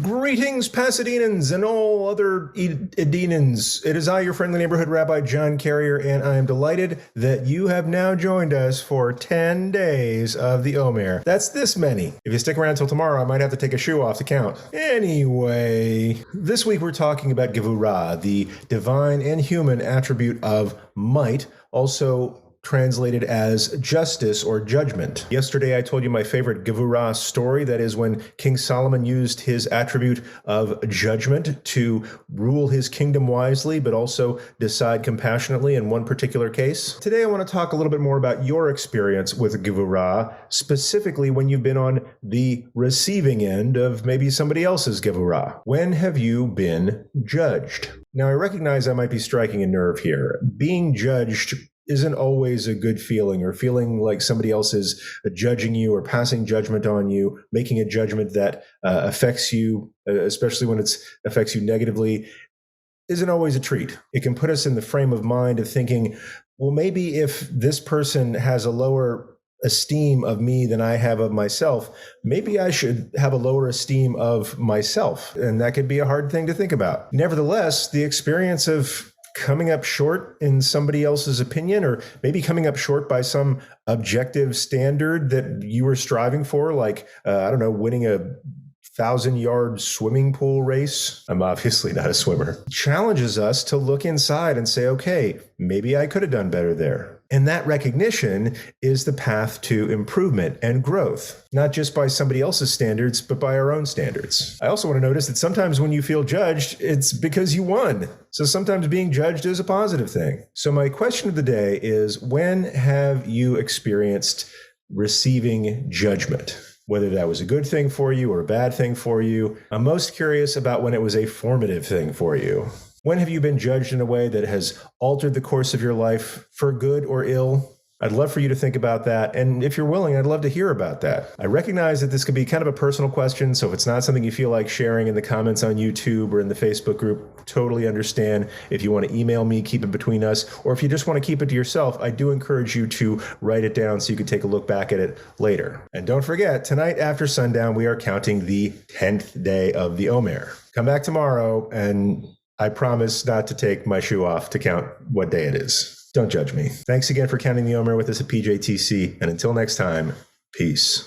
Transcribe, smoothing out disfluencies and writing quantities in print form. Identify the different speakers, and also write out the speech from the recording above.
Speaker 1: Greetings, Pasadenans and all other Edinans. It is I, your friendly neighborhood Rabbi John Carrier, and I am delighted that you have now joined us for 10 days of the Omer. That's this many. If you stick around till tomorrow, I might have to take a shoe off to count. Anyway, this week we're talking about Gevurah, the divine and human attribute of might, also translated as justice or judgment. Yesterday, I told you my favorite Gevurah story. That is when King Solomon used his attribute of judgment to rule his kingdom wisely, but also decide compassionately in one particular case. Today, I want to talk a little bit more about your experience with Gevurah, specifically when you've been on the receiving end of maybe somebody else's Gevurah. When have you been judged? Now, I recognize I might be striking a nerve here. Being judged isn't always a good feeling, or feeling like somebody else is judging you or passing judgment on you, making a judgment that affects you, especially when it affects you negatively, isn't always a treat. It can put us in the frame of mind of thinking, well, maybe if this person has a lower esteem of me than I have of myself, maybe I should have a lower esteem of myself. And that could be a hard thing to think about. Nevertheless, the experience of coming up short in somebody else's opinion, or maybe coming up short by some objective standard that you were striving for, like, winning a 1,000-yard swimming pool race. I'm obviously not a swimmer. Challenges us to look inside and say, okay, maybe I could have done better there. And that recognition is the path to improvement and growth, not just by somebody else's standards, but by our own standards. I also want to notice that sometimes when you feel judged, it's because you won. So sometimes being judged is a positive thing. So my question of the day is, when have you experienced receiving judgment? Whether that was a good thing for you or a bad thing for you. I'm most curious about when it was a formative thing for you. When have you been judged in a way that has altered the course of your life for good or ill? I'd love for you to think about that. And if you're willing, I'd love to hear about that. I recognize that this could be kind of a personal question. So if it's not something you feel like sharing in the comments on YouTube or in the Facebook group, totally understand. If you want to email me, keep it between us. Or if you just want to keep it to yourself, I do encourage you to write it down so you can take a look back at it later. And don't forget, tonight after sundown, we are counting the 10th day of the Omer. Come back tomorrow, and I promise not to take my shoe off to count what day it is. Don't judge me. Thanks again for counting the Omer with us at PJTC. And until next time, peace.